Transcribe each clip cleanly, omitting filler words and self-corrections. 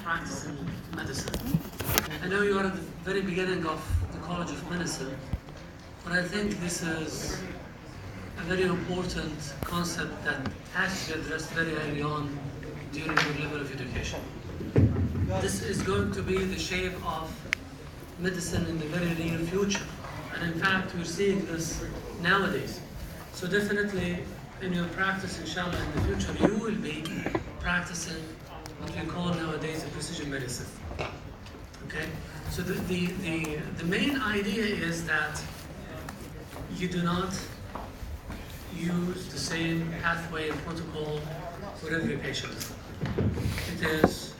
practice in medicine. I know you are at the very beginning of the College of Medicine, but I think this is a very important concept that has to be addressed very early on during your level of education. This is going to be the shape of medicine in the very near future. And in fact, we're seeing this nowadays. So definitely in your practice, inshallah, in the future, you will be practicing what we call nowadays the precision medicine. Okay? So the main idea is that you do not use the same pathway and protocol for every patient. It is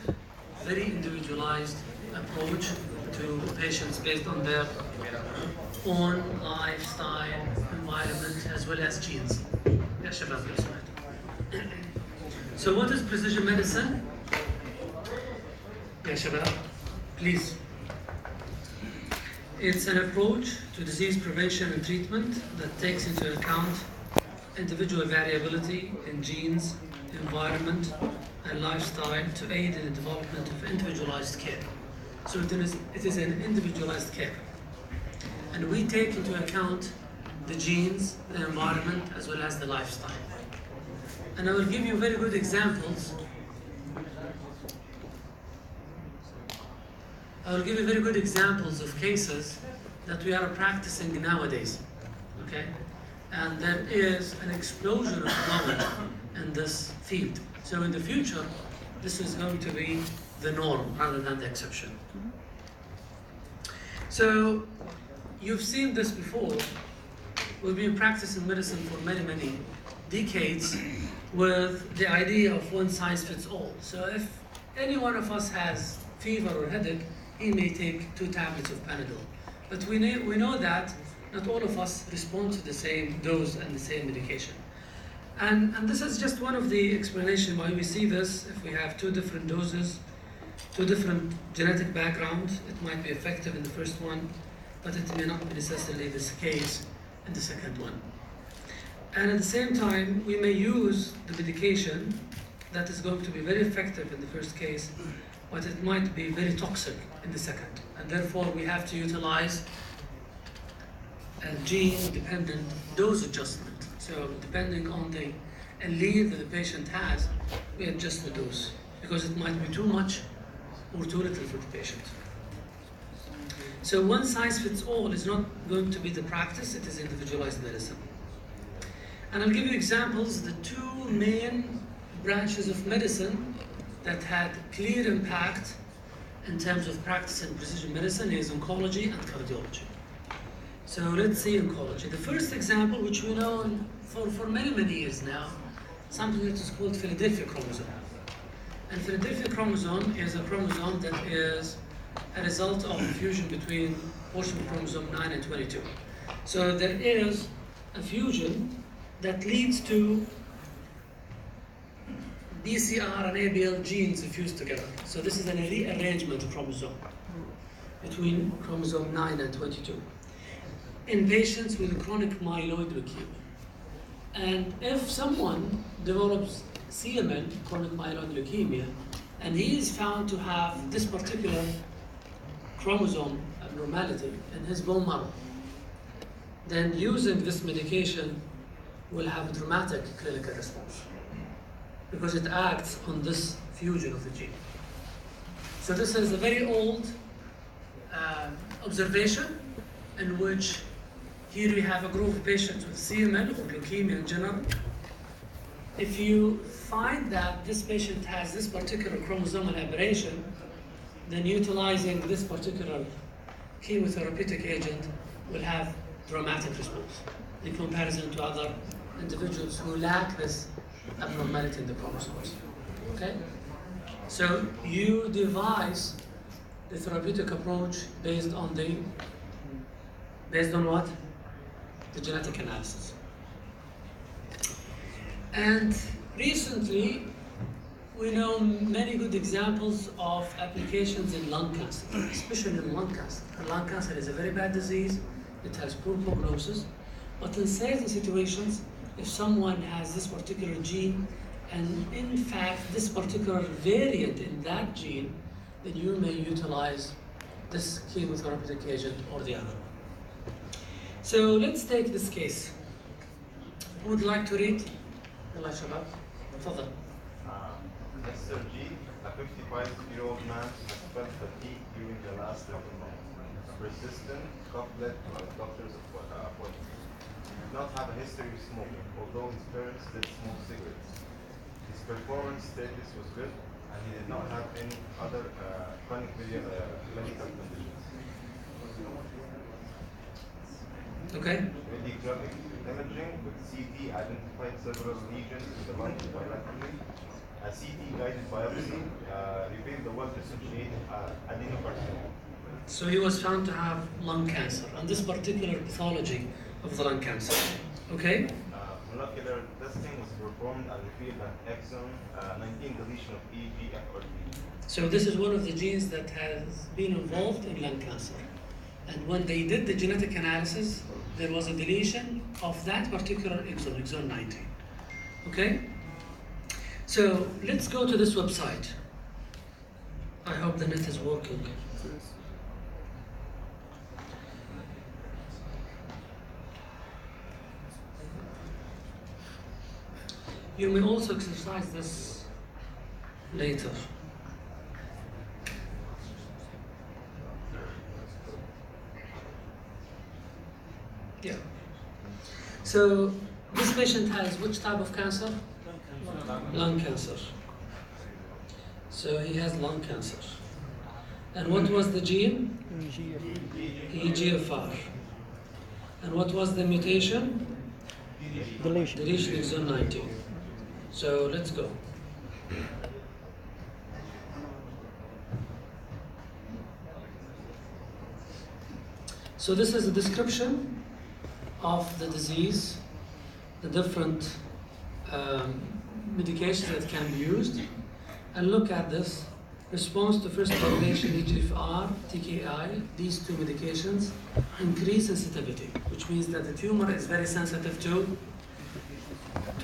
very individualized approach to patients based on their own lifestyle, environment, as well as genes. يا شباب لو سمحتوا. So what is precision medicine? يا شباب, please. It's an approach to disease prevention and treatment that takes into account individual variability in genes, environment, and lifestyle to aid in the development of individualized care. So it is an individualized care. And we take into account the genes, the environment, as well as the lifestyle. And I will give you very good examples. I will give you very good examples of cases that we are practicing nowadays, okay? And there is an explosion of knowledge in this field. So in the future, this is going to be the norm rather than the exception. So you've seen this before. We've been practicing medicine for many, many decades with the idea of one size fits all. So if any one of us has fever or headache, he may take 2 tablets of Panadol. But we know that not all of us respond to the same dose and the same medication. And this is just one of the explanations why we see this. If we have 2 different doses, 2 different genetic backgrounds, it might be effective in the first one, but it may not be necessarily the case in the second one. And at the same time, we may use the medication that is going to be very effective in the first case, but it might be very toxic in the second. And therefore, we have to utilize a gene-dependent dose adjustment. So depending on the allele that the patient has, we adjust the dose because it might be too much or too little for the patient. So one size fits all is not going to be the practice, it is individualized medicine. And I'll give you examples, the 2 main branches of medicine that had clear impact in terms of practicing precision medicine is oncology and cardiology. So let's see oncology. The first example, which we know for many, many years now, something that is called Philadelphia chromosome. And Philadelphia chromosome is a chromosome that is a result of fusion between portion of chromosome 9 and 22. So there is a fusion that leads to BCR and ABL genes fused together. So this is an rearrangement of chromosome between chromosome 9 and 22 in patients with chronic myeloid leukemia. And if someone develops CML, chronic myeloid leukemia, and he is found to have this particular chromosome abnormality in his bone marrow, then using this medication will have a dramatic clinical response because it acts on this fusion of the gene. So this is a very old observation in which here we have a group of patients with CML or leukemia in general. If you find that this patient has this particular chromosomal aberration, then utilizing this particular chemotherapeutic agent will have dramatic response in comparison to other individuals who lack this abnormality in the chromosomes. Okay? So you devise the therapeutic approach based on what? The genetic analysis. And recently, we know many good examples of applications in lung cancer, especially in lung cancer. And lung cancer is a very bad disease. It has poor prognosis. But in certain situations, if someone has this particular gene, and in fact, this particular variant in that gene then you may utilize this chemotherapeutic agent or the other. So let's take this case. Who would like to read? يلا يا شباب. تفضل. Mr. G, a 55-year-old man, has felt fatigue during the last 11 months. Persistent cough led to a doctor's appointment. He did not have a history of smoking, although his parents did smoke cigarettes. His performance status was good, and he did not have any other chronic medical conditions. Okay. Radiographic imaging with CT identified several lesions in the lung bilaterally. A CT-guided biopsy revealed the well-dissociated adenocarcinoma. So he was found to have lung cancer, and this particular pathology of the lung cancer. Okay? Molecular testing was performed and revealed an exon 19 deletion of EGFRT. So this is one of the genes that has been involved in lung cancer. And when they did the genetic analysis, there was a deletion of that particular exon, exon 19. Okay? So let's go to this website. I hope the net is working. You may also exercise this later. Yeah. So this patient has which type of cancer? Lung cancer. So he has lung cancer. And what was the gene? EGFR. And what was the mutation? Deletion exon 19. So let's go. So this is a description of the disease, the different medications that can be used, and look at this. Response to first generation EGFR, TKI, these two medications increase sensitivity, which means that the tumor is very sensitive to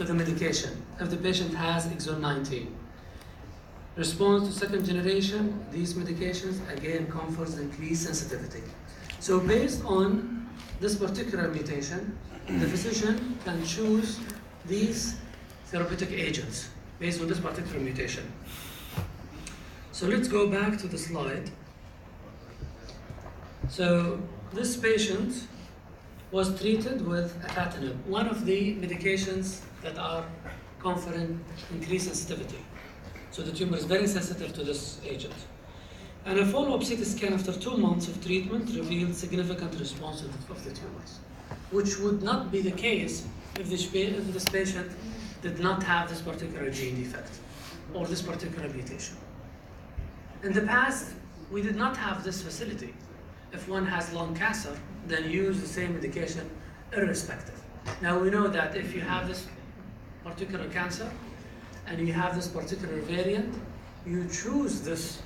the medication if the patient has exon 19. Response to second generation, these medications again confers increased sensitivity. So based on this particular mutation, the physician can choose these therapeutic agents based on this particular mutation. So let's go back to the slide. So this patient was treated with afatinib, one of the medications that are conferring increased sensitivity. So the tumor is very sensitive to this agent. And a follow-up CT scan after 2 months of treatment revealed significant response of the tumors, which would not be the case if this patient did not have this particular gene defect or this particular mutation. In the past, we did not have this facility. If one has lung cancer, then use the same medication irrespective. Now we know that if you have this particular cancer and you have this particular variant, you choose this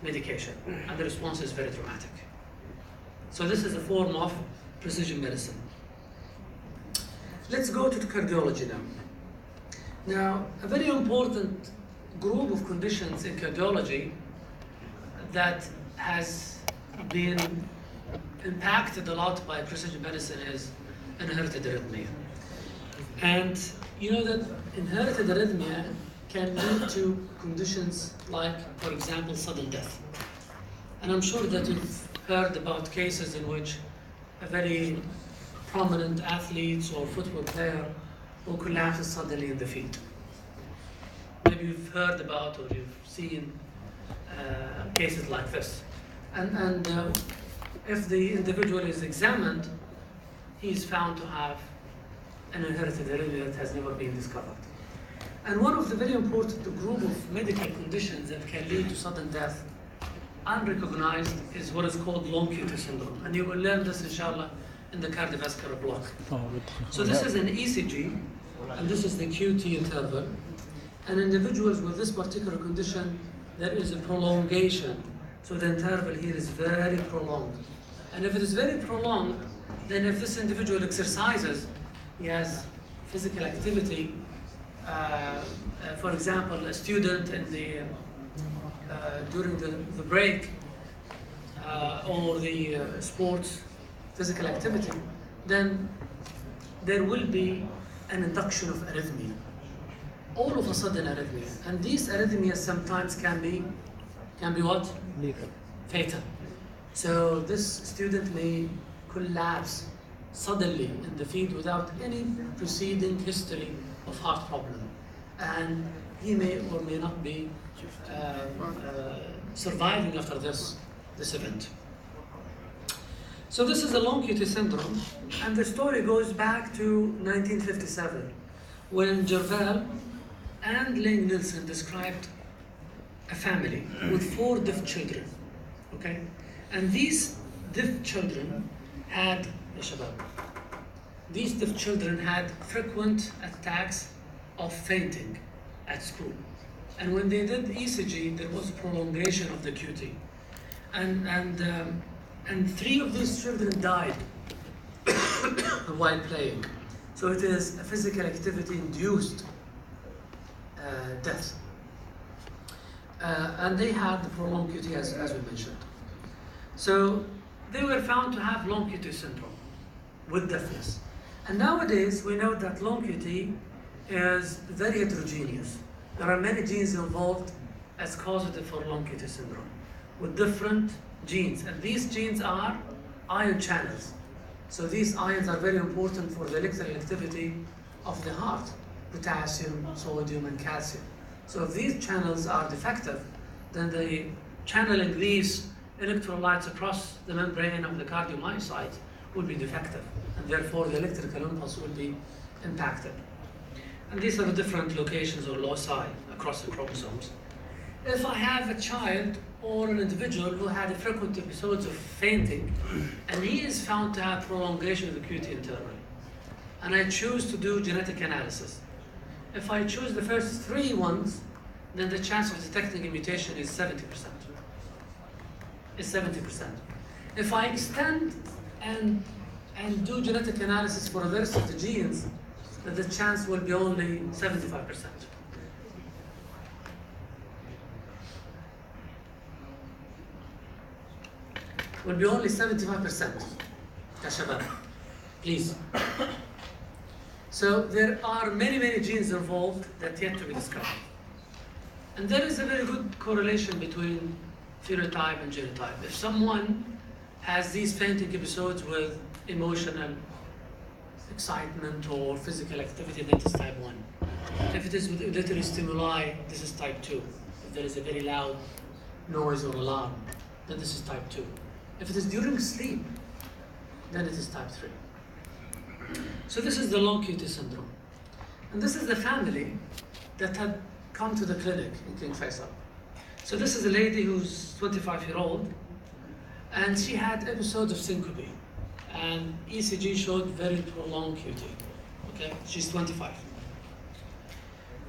medication and the response is very dramatic. So this is a form of precision medicine. Let's go to cardiology now. Now, a very important group of conditions in cardiology that has been impacted a lot by precision medicine is inherited arrhythmia. And you know that inherited arrhythmia can lead to conditions like, for example, sudden death. And I'm sure that you've heard about cases in which a very prominent athlete or football player who collapses suddenly in the field. Maybe you've heard about or you've seen cases like this. And if the individual is examined, he is found to have an inherited arrhythmia that has never been discovered. And one of the very important group of medical conditions that can lead to sudden death unrecognized is what is called long QT syndrome. And you will learn this, inshallah, in the cardiovascular block. So this is an ECG, and this is the QT interval. And individuals with this particular condition, there is a prolongation. So the interval here is very prolonged. And if it is very prolonged, then if this individual exercises, he has physical activity, for example, a student in the during the break or the sports, physical activity, then there will be an induction of arrhythmia. All of a sudden arrhythmia. And these arrhythmias sometimes can be what? Lethal. Fatal. So this student may collapse suddenly in the field without any preceding history of heart problem. And he may or may not be surviving after this event. So this is a long QT syndrome, and the story goes back to 1957, when Jervell and Lang Nielsen described a family with 4 deaf children, okay? And these deaf children had, these deaf children had frequent attacks of fainting at school. And when they did ECG, there was prolongation of the QT. And 3 of these children died while playing. So it is a physical activity induced death. And they had the prolonged QT as we mentioned. So they were found to have long QT syndrome with deafness. And nowadays we know that long QT is very heterogeneous. There are many genes involved as causative for long QT syndrome with different genes. And these genes are ion channels. So these ions are very important for the electrical activity of the heart, potassium, sodium, and calcium. So if these channels are defective, then the channeling these electrolytes across the membrane of the cardiomyocyte will be defective, and therefore the electrical impulse will be impacted. And these are the different locations or loci across the chromosomes. If I have a child or an individual who had frequent episodes of fainting, and he is found to have prolongation of the QT internally, and I choose to do genetic analysis, if I choose the first 3 ones, then the chance of detecting a mutation is 70%. Is 70%. If I extend and do genetic analysis for the rest of the genes, then the chance will be only 75%. Will be only 75%. Ya shabab, please. So there are many genes involved that yet to be discovered. And there is a very good correlation between phenotype and genotype. If someone has these fainting episodes with emotional excitement or physical activity, that is type 1. If it is with auditory stimuli, this is type 2. If there is a very loud noise or alarm, then this is type 2. If it is during sleep, then it is type 3. So this is the long QT syndrome. And this is the family that had come to the clinic in King Faisal. So this is a lady who's 25-year-old, and she had episodes of syncope. And ECG showed very prolonged QT. Okay, she's 25.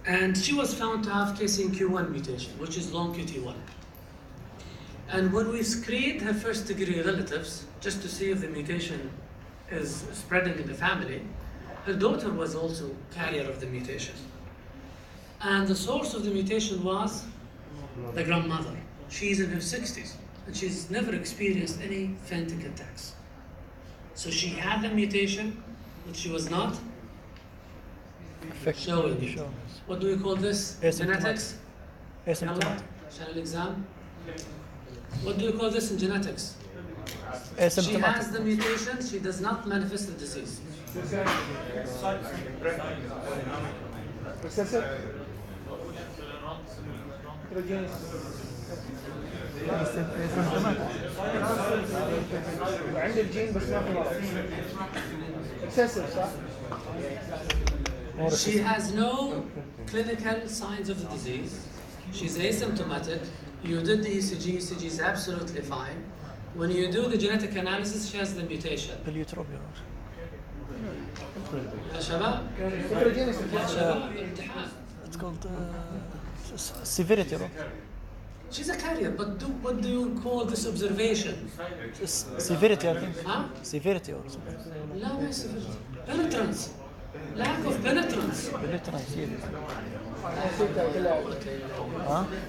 And she was found to have KCNQ1 mutation, which is long QT1. And when we screened her first degree relatives, just to see if the mutation is spreading in the family, her daughter was also carrier of the mutation. And the source of the mutation was the grandmother. She's in her 60s, and she's never experienced any fainting attacks. So she had the mutation, but she was not showing it. What do we call this? Genetics? Asymptomatic. Channel exam? What do you call this in genetics? She Asymptomatic. has the mutation, she does not manifest the disease. وعند الجين بس ما في excessive صح؟ She has no clinical signs of the disease. She's asymptomatic. You did the ECG, ECG is absolutely fine. When you do the genetic analysis, she has the mutation. اليوتروبيا. يا شباب يا شباب امتحان. It's called severity. She's a carrier, but what do you call this observation? Severity, I think. Huh? Severity or something. لا ما severity. Penetrance. Lack of penetrance. Penetrance, yes.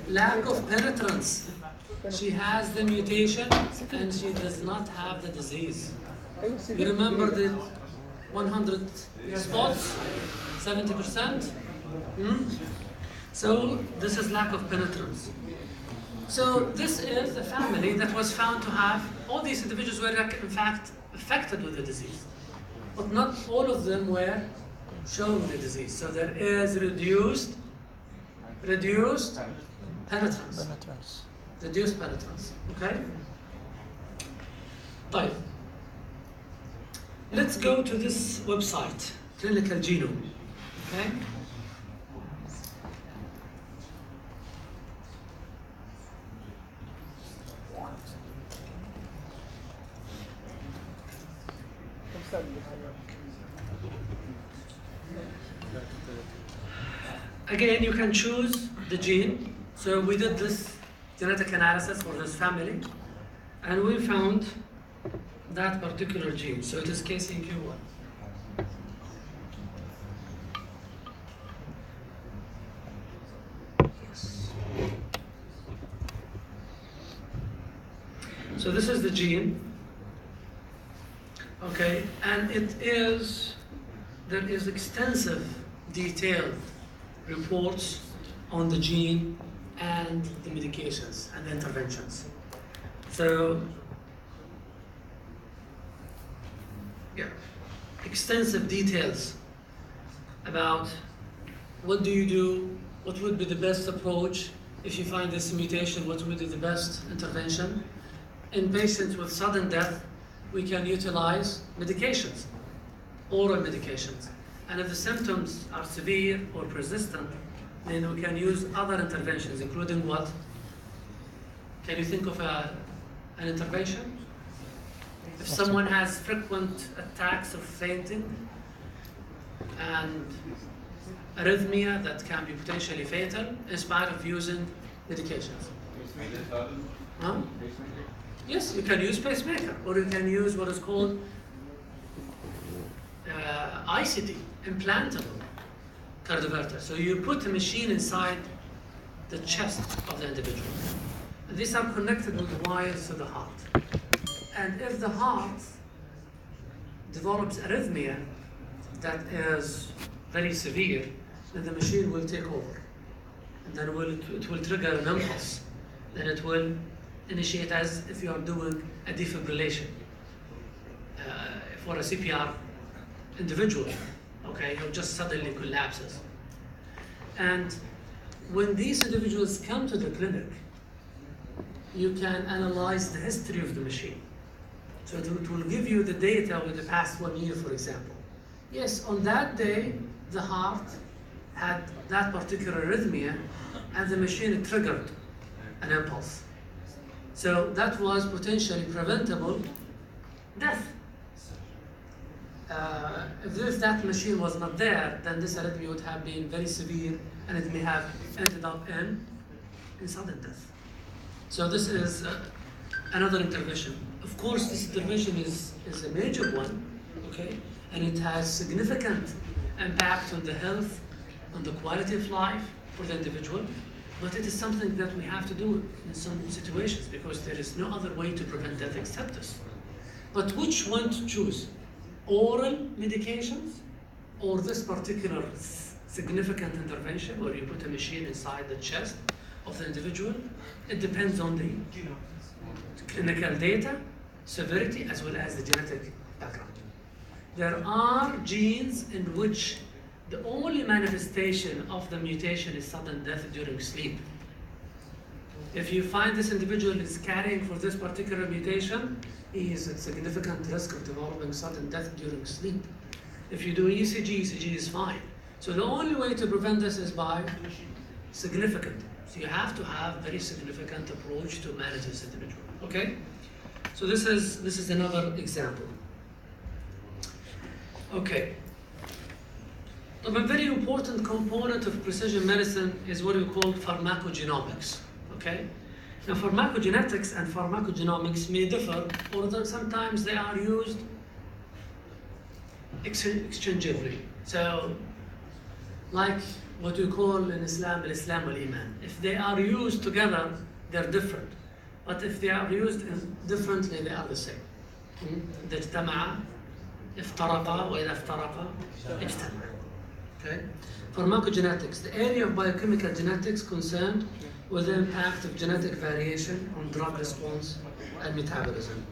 Lack of penetrance. She has the mutation and she does not have the disease. You remember the 100 spots, 70%? So this is lack of penetrance. So this is a family that was found to have, all these individuals were in fact affected with the disease, but not all of them were showing the disease. So there is reduced penetrance. Penetrance. Reduced penetrance, okay? طيب. Let's go to this website, Clinical Genome, okay? Again, you can choose the gene. So we did this genetic analysis for this family, and we found that particular gene. So it is KCNQ1. So this is the gene. Okay, and there is extensive, detailed reports on the gene and the medications and the interventions. So, yeah, extensive details about what do you do, what would be the best approach if you find this mutation, what would be the best intervention. In patients with sudden death, we can utilize medications, oral medications. And if the symptoms are severe or persistent, then we can use other interventions, including what? Can you think of an intervention? If someone has frequent attacks of fainting and arrhythmia that can be potentially fatal, in spite of using medications. Huh? Yes, you can use pacemaker, or you can use what is called ICD, implantable cardioverter. So you put a machine inside the chest of the individual. And these are connected with wires to the heart. And if the heart develops arrhythmia that is very severe, then the machine will take over. And then it will trigger an impulse. Then it will initiate as if you are doing a defibrillation for a CPR individual, okay, who just suddenly collapses. And when these individuals come to the clinic, you can analyze the history of the machine. So it will give you the data with the past 1 year, for example. Yes, on that day, the heart had that particular arrhythmia, and the machine triggered an impulse. So that was potentially preventable death. If that machine was not there, then this arrhythmia would have been very severe, and it may have ended up in sudden death. So this is another intervention. Of course, this intervention is a major one, okay, and it has significant impact on the health, on the quality of life for the individual. But it is something that we have to do in some situations because there is no other way to prevent death except this. But which one to choose? Oral medications or this particular significant intervention where you put a machine inside the chest of the individual? It depends on the clinical data, severity, as well as the genetic background. There are genes in which the only manifestation of the mutation is sudden death during sleep. If you find this individual is carrying for this particular mutation, he is at significant risk of developing sudden death during sleep. If you do ECG, ECG is fine. So the only way to prevent this is by significant. So you have to have very significant approach to manage this individual. Okay? So this is another example. Okay. A very important component of precision medicine is what we call pharmacogenomics. Okay? Now, pharmacogenetics and pharmacogenomics may differ, or sometimes they are used exchangeably. So, like what we call in Islam, al-Islam wal-Iman. If they are used together, they're different. But if they are used differently, they are the same. إذا اجتمع افترقا وإذا افترقا اجتمع. Okay? Pharmacogenetics, the area of biochemical genetics concerned with the impact of genetic variation on drug response and metabolism.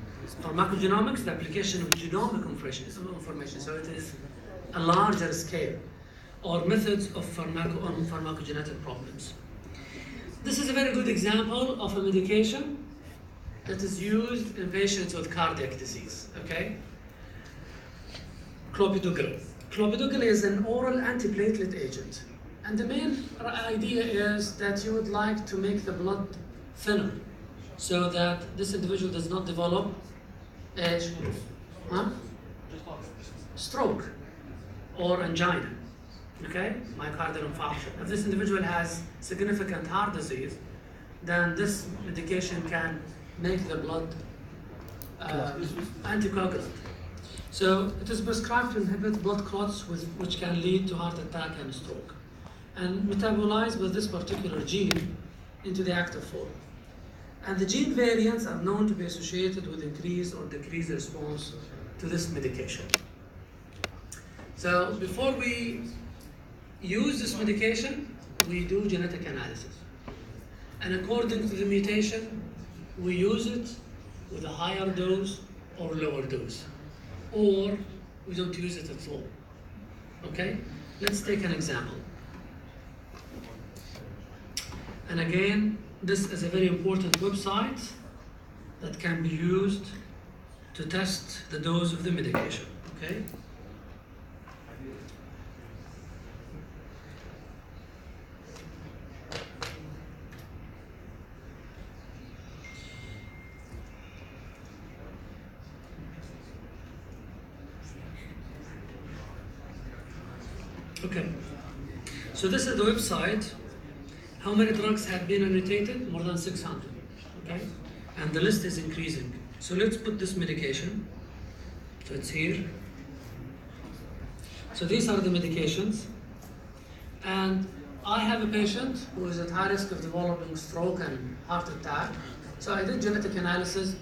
Pharmacogenomics, the application of genomic information, so it is a larger scale, or methods of pharmacogenetic problems. This is a very good example of a medication that is used in patients with cardiac disease, okay? Clopidogrel. Clopidogrel is an oral antiplatelet agent. And the main idea is that you would like to make the blood thinner so that this individual does not develop a stroke or angina, okay? Myocardial infarction. If this individual has significant heart disease, then this medication can make the blood anticoagulant. So it is prescribed to inhibit blood clots which can lead to heart attack and stroke, and metabolize with this particular gene into the active form. And the gene variants are known to be associated with increased or decreased response to this medication. So before we use this medication, we do genetic analysis. And according to the mutation, we use it with a higher dose or lower dose, or we don't use it at all. Okay? Let's take an example. And again, this is a very important website that can be used to test the dose of the medication. Okay? Okay, so this is the website. How many drugs have been annotated? More than 600, okay? And the list is increasing. So let's put this medication. So it's here. So these are the medications. And I have a patient who is at high risk of developing stroke and heart attack. So I did genetic analysis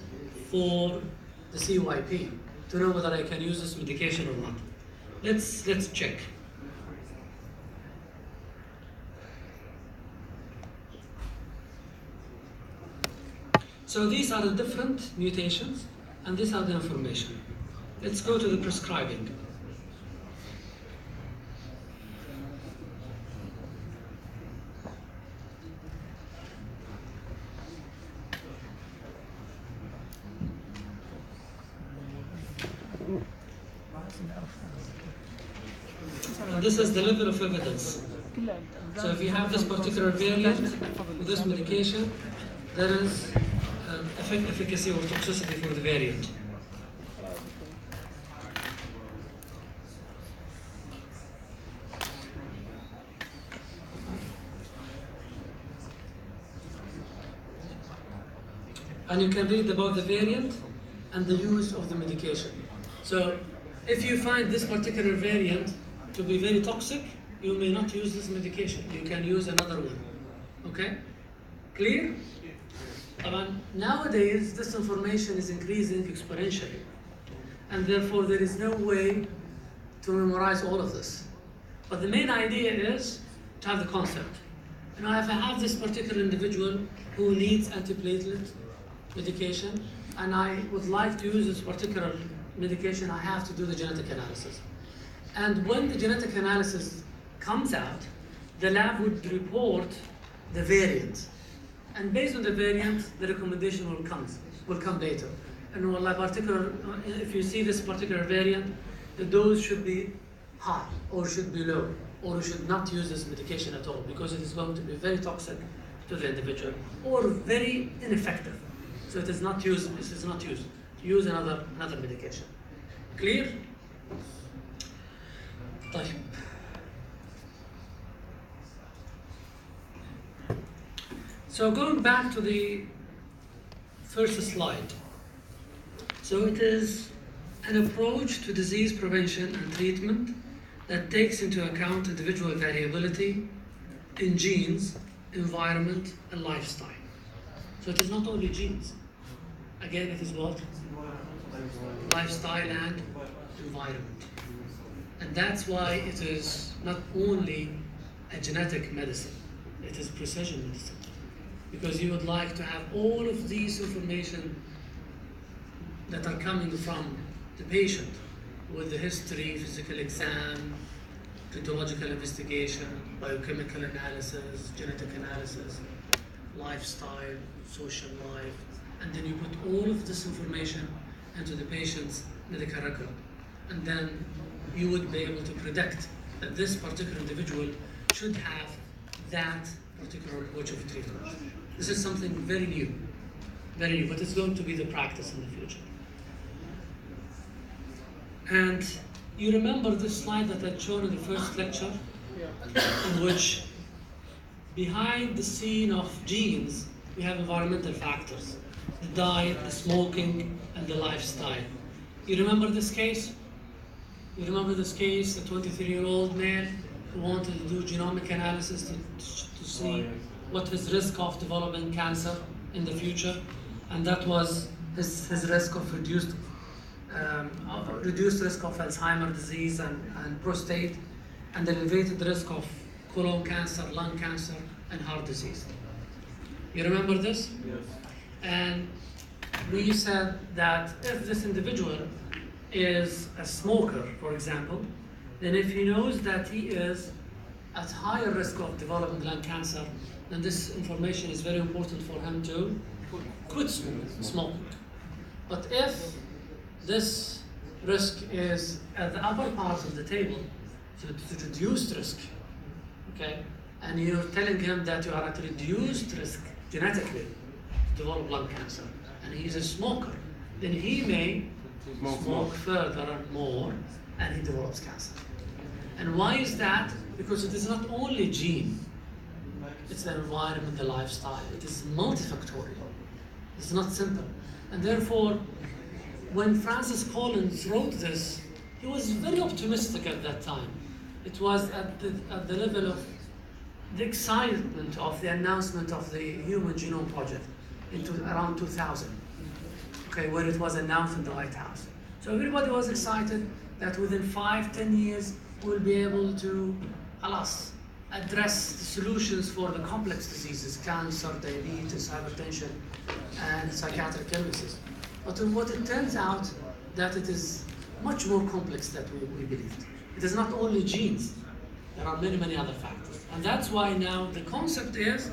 for the CYP to know whether I can use this medication or not. Let's check. So these are the different mutations, and these are the information. Let's go to the prescribing. And this is the level of evidence. So if you have this particular variant with this medication, there is efficacy or toxicity for the variant. And you can read about the variant and the use of the medication. So if you find this particular variant to be very toxic, you may not use this medication. You can use another one. Okay? Clear? Nowadays, this information is increasing exponentially, and therefore there is no way to memorize all of this. But the main idea is to have the concept. If I have this particular individual who needs antiplatelet medication, and I would like to use this particular medication, I have to do the genetic analysis. And when the genetic analysis comes out, the lab would report the variant. And based on the variant, the recommendation will come later. And if you see this particular variant, the dose should be high or should be low, or you should not use this medication at all because it is going to be very toxic to the individual or very ineffective. So it is not used. This is not used. Use another medication. Clear? طيب. So going back to the first slide. So it is an approach to disease prevention and treatment that takes into account individual variability in genes, environment, and lifestyle. So it is not only genes. Again, it is what? Lifestyle and environment. And that's why it is not only a genetic medicine, it is precision medicine. Because you would like to have all of these information that are coming from the patient with the history, physical exam, radiological investigation, biochemical analysis, genetic analysis, lifestyle, social life, and then you put all of this information into the patient's medical record. And then you would be able to predict that this particular individual should have that particular approach of treatment. This is something very new, but it's going to be the practice in the future. And you remember this slide that I showed in the first lecture, in which behind the scene of genes, we have environmental factors, the diet, the smoking, and the lifestyle. You remember this case? You remember this case, the 23-year-old man who wanted to do genomic analysis to see what his risk of developing cancer in the future, and that was his risk of reduced risk of Alzheimer's disease and prostate, and the elevated risk of colon cancer, lung cancer, and heart disease. You remember this? Yes. And we said that if this individual is a smoker, for example, then if he knows that he is at higher risk of developing lung cancer, then this information is very important for him to quit smoking. But if this risk is at the upper part of the table, so it's reduced risk, okay, and you're telling him that you are at reduced risk genetically to develop lung cancer, and he's a smoker, then he may smoke further and more, and he develops cancer. And why is that? Because it is not only gene, it's the environment, the lifestyle. It is multifactorial. It's not simple. And therefore, when Francis Collins wrote this, he was very optimistic at that time. It was at the level of the excitement of the announcement of the Human Genome Project around 2000, okay, where it was announced in the White House. So everybody was excited that within 5-10 years, we'll be able to, address the solutions for the complex diseases, cancer, diabetes, hypertension, and psychiatric illnesses. But what it turns out that it is much more complex than we believed. It is not only genes, there are many, many other factors. And that's why now the concept is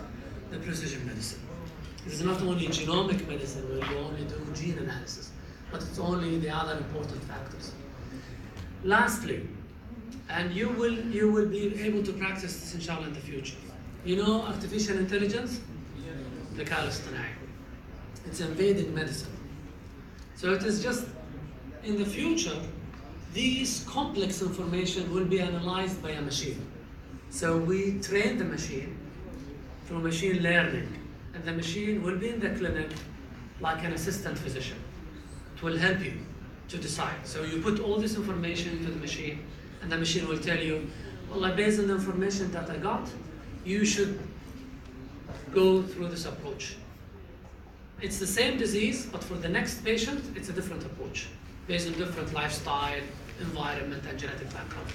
the precision medicine. It is not only genomic medicine where you only do gene analysis, but it's only the other important factors. Lastly, and you will be able to practice this inshallah in the future. You know artificial intelligence? The Calisthenic. It's invading medicine. So it is just, in the future, these complex information will be analyzed by a machine. So we train the machine through machine learning, and the machine will be in the clinic like an assistant physician. It will help you to decide. So you put all this information into the machine, and the machine will tell you, well, based on the information that I got, you should go through this approach. It's the same disease, but for the next patient, it's a different approach, based on different lifestyle, environment, and genetic background.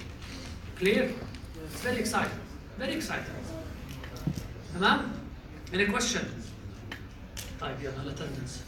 Clear? It's very exciting. Very exciting. Tamam? Any question? طيب يلا attendance.